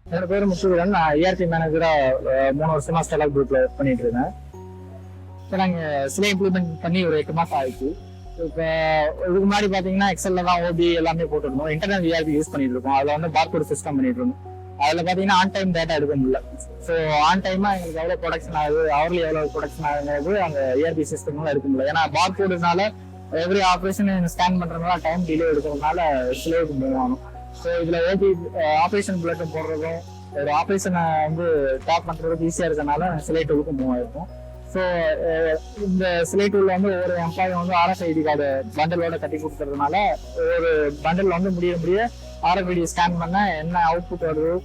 என்னோட பேர் Muthuveeran. நான் ERP மேனேஜரா 3 வருஷமா ஸ்டெல்லர் குரூப்ல ஒர்க் பண்ணிட்டு இருக்கேன். இப்போ நாங்கள் சிலை இம்ப்ளிமெண்ட் பண்ணி ஒரு 8 மாசம் ஆயிடுச்சு. இப்போ இதுக்கு முன்னாடி பார்த்தீங்கன்னா எக்ஸல்ல தான் ஓபி எல்லாமே போட்டுருந்தோம். இன்டர்னல் ERP யூஸ் பண்ணிட்டு இருக்கோம். அதில் வந்து பார்கோட் சிஸ்டம் பண்ணிட்டு இருந்தோம். அதில் பார்த்தீங்கன்னா ஆன் டைம் டேட்டா எடுக்க முடியல. ஸோ ஆன் டைமா எங்களுக்கு எவ்வளோ ப்ரொடக்ஷன் ஆகுது, அவர்லி எவ்வளோ ப்ரொடக்ஷன் ஆகுது அந்த ERP சிஸ்டம்லாம் எடுக்க முடியல. ஏன்னா பார்கோடுனால எவ்ரி ஆப்ரேஷன் ஸ்கேன் பண்றதுனால டைம் டிலே எடுக்கிறதுனால சிலைக்கு மூவ் ஆகும். ஸோ இதில் ஓபி ஆப்ரேஷன் பிளட்டும் போடுறதும் ஒரு ஆப்ரேஷனை வந்து டாப் பண்ணுறதுக்கு ஈஸியாக இருக்கிறதுனால சிலை டூலுக்கு மூவ் ஆயிருக்கும். ஸோ இந்த சிலை டூலில் வந்து ஒரு எம்ப்ளாயி வந்து RFID கார்டு பண்டலோட கட்டி கொடுத்துறதுனால ஒரு பண்டல் வந்து முடிய RFID ஸ்கேன் பண்ண என்ன அவுட்புட் வருது,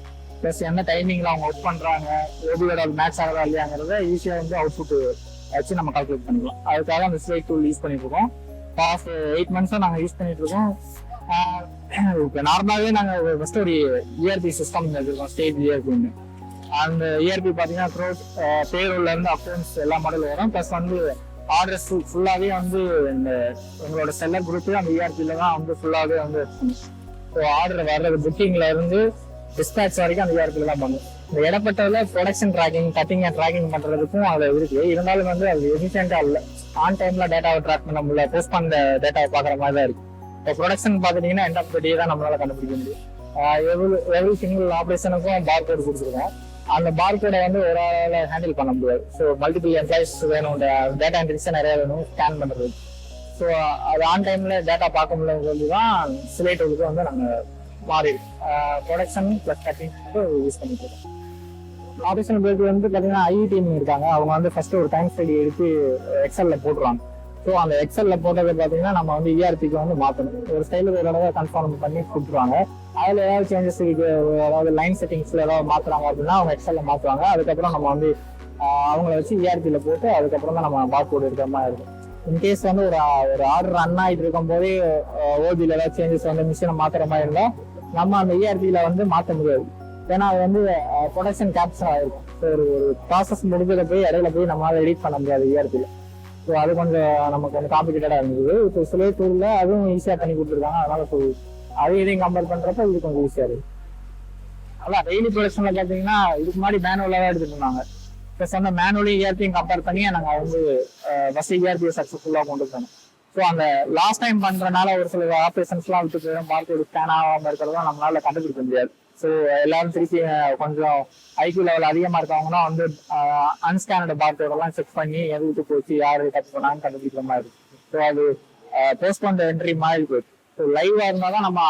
ப்ளஸ் என்ன டைமிங்கில் அவங்க ஒர்க் பண்ணுறாங்க, ஓபியோட மேட்ச் ஆகிறதா இல்லையாங்கிறத ஈஸியாக வந்து அவுட்புட் வச்சு நம்ம கால்குலேட் பண்ணிக்கலாம். அதுக்காக அந்த சிலை டூல் யூஸ் பண்ணிட்டு இருக்கோம். பாஸ்ட் 8 மந்த்ஸாக நாங்கள் யூஸ் பண்ணிட்டு இருக்கோம். இப்போ நார்மலாகவே நாங்கள் ஃபர்ஸ்ட் ஒரு ERP சிஸ்டம் வச்சுருக்கோம், ஸ்டேட் ERPன்னு. அந்த ERP பார்த்தீங்கன்னா த்ரோட் பேரோல்ல இருந்து அக்கௌண்ட்ஸ் எல்லா மாடலும் வரும். ப்ளஸ் வந்து ஆர்டர்ஸ் ஃபுல்லாகவே வந்து இந்த எங்களோட செல்லர் குரூப்பு அந்த ERPல தான் வந்து ஃபுல்லாகவே வந்து ஸோ ஆர்டர் வர்றது புக்கிங்ல இருந்து டிஸ்பேட்ச் வரைக்கும் அந்த ERPல தான் பண்ணும். இந்த இடப்பட்டதில் production tracking, cutting and tracking பண்ணுறதுக்கும் அதில் இருக்குது. இருந்தாலும் வந்து அது எஃபிஷியண்டாக இல்லை. ஆன் டைம்ல டேட்டாவை ட்ராக் பண்ண முடியல, போஸ்ட் பண்ண டேட்டாவை பார்க்குற மாதிரி தான் இருக்குது. இப்போ ப்ரொடக்ஷன் பார்த்துட்டீங்கன்னா எண்ட் ஆஃப் த டே தான் நம்மளால கண்டுபிடிக்க முடியும். எவ்ரி சிங்கிள் ஆப்ரேஷனுக்கும் பார் கோடு கொடுத்துருக்கோம். அந்த பார் கோடை வந்து ஒரு ஆளால் ஹேண்டில் பண்ண முடியாது. ஸோ மல்டிபிள் எம்ப்ளாயிஸ் வேணும், டேட்டா என்ட்ரிஸ் நிறைய வேணும் ஸ்கேன் பண்ணுறது. ஸோ அது ஆன் டைம்ல டேட்டா பார்க்க முடியலன்னு சொல்லி தான் சிலை டூலுக்கு வந்து நாங்கள் மாறி ப்ரொடக்ஷன் ப்ளஸ் கட்டிங் யூஸ் பண்ணிட்டு இருக்கோம். ஆப்ரேஷன் பேருக்கு வந்து பார்த்தீங்கன்னா IETM இருக்காங்க. அவங்க வந்து ஃபர்ஸ்ட் ஒரு டைம் ஸ்டடி எடுத்து எக்ஸல்ல போட்டுருவாங்க. ஸோ அந்த எக்ஸல்ல போட்டதை பார்த்தீங்கன்னா நம்ம வந்து ERPக்கு வந்து மாற்றணும். ஒரு ஸ்டைலுக்கு ஒரு தடவை கன்ஃபார்ம் பண்ணி கொடுத்துருவாங்க. அதில் ஏதாவது சேஞ்சஸ் இருக்கு, அதாவது லைன் செட்டிங்ஸ்ல ஏதாவது மாற்றுறாங்க அப்படின்னா அவங்க எக்ஸல்ல மாற்றுவாங்க. அதுக்கப்புறம் நம்ம வந்து அவங்கள வச்சு ERPல போட்டு அதுக்கப்புறம் தான் நம்ம பார் கோட் எடுக்கிற மாதிரி இருக்கும். இன்கேஸ் வந்து ஒரு ஆர்டர் ரன் ஆகிட்டு இருக்கும் போதே ஓபியில் ஏதாவது சேஞ்சஸ் வந்து மிஷினை மாற்றுற மாதிரி இருந்தால் நம்ம அந்த ERPல வந்து மாற்ற முடியாது. ஏன்னா அது வந்து ப்ரொடக்ஷன் கேப்சர் ஆகிருக்கும். ஸோ ஒரு ப்ராசஸ் முடிஞ்சதை போய் இடையில போய் நம்மளால எடிட் பண்ண முடியாது ERPல. ஸோ அது கொஞ்சம் நமக்கு கொஞ்சம் காம்ப்ளிகேட்டடாக இருந்தது. இப்போ சிலை டூலில் அதுவும் ஈஸியாக பண்ணி கொடுத்துருக்காங்க. அதனால ஸோ அது இதையும் கம்பேர் பண்ணுறப்ப இது கொஞ்சம் ஈஸியாக இருக்குது. அதான் டெய்லி ப்ரொடக்ஷனில் பார்த்தீங்கன்னா இதுக்கு முன்னாடி மேனுவலாக தான் எடுத்துட்டு இருந்தாங்க. ப்ளஸ் அந்த மேனுவலி ERPயும் கம்பேர் பண்ணி நாங்கள் வந்து ஃபர்ஸ்ட் ERPயை சக்ஸஸ்ஃபுல்லாக கொண்டு போனோம். ஸோ அந்த லாஸ்ட் டைம் பண்ணுறதுனால ஒரு சில ஆப்ரேஷன்ஸ்லாம் விட்டு போயிடும், பார்த்து ஸ்கேன் ஆகாமல் இருக்கிறதும் நம்மளால கண்டுபிடிக்க முடியாது. ஸோ எல்லாரும் திருப்பி கொஞ்சம் ஐக்யூ லெவல் அதிகமாக இருக்கவங்கன்னா வந்து அன்ஸ்கேனட் பார்க்கோடெல்லாம் செக் பண்ணி எது விட்டு போச்சு, யார் கட் பண்ணான்னு கண்டுபிடிக்கிற மாதிரி இருக்கு. ஸோ அது போஸ்ட் பண்ண என்ட்ரி மாதிரி போயிடுச்சு. ஸோ லைவாக இருந்தால் தான் நம்ம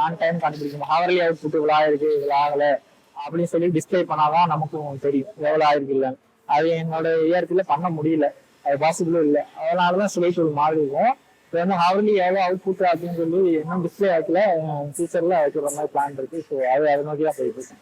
ஆன் டைம் கண்டுபிடிக்கணும். ஹவர்லி அவுட் புட் இவ்வளோ ஆயிருக்கு, இவ்வளோ ஆகலை அப்படின்னு சொல்லி டிஸ்பிளே பண்ணாதான் நமக்கும் தெரியும் எவ்வளோ ஆயிருக்கு இல்லைன்னு. அது என்னோட ERPல பண்ண முடியல, அது பாசிபிளும் இல்லை. அதனாலதான் சிலை டூல் மாறி இருக்கும். இப்போ வந்து ஹவர்லி எவ்வளோ அவுட் புட் அப்படின்னு சொல்லி இன்னும் டிஸ்பிளே ஆக்கல, ஃபியூச்சர்ல வைக்கிற மாதிரி பிளான் இருக்கு. ஸோ அது நோக்கி தான் போயிட்டு இருக்கேன்.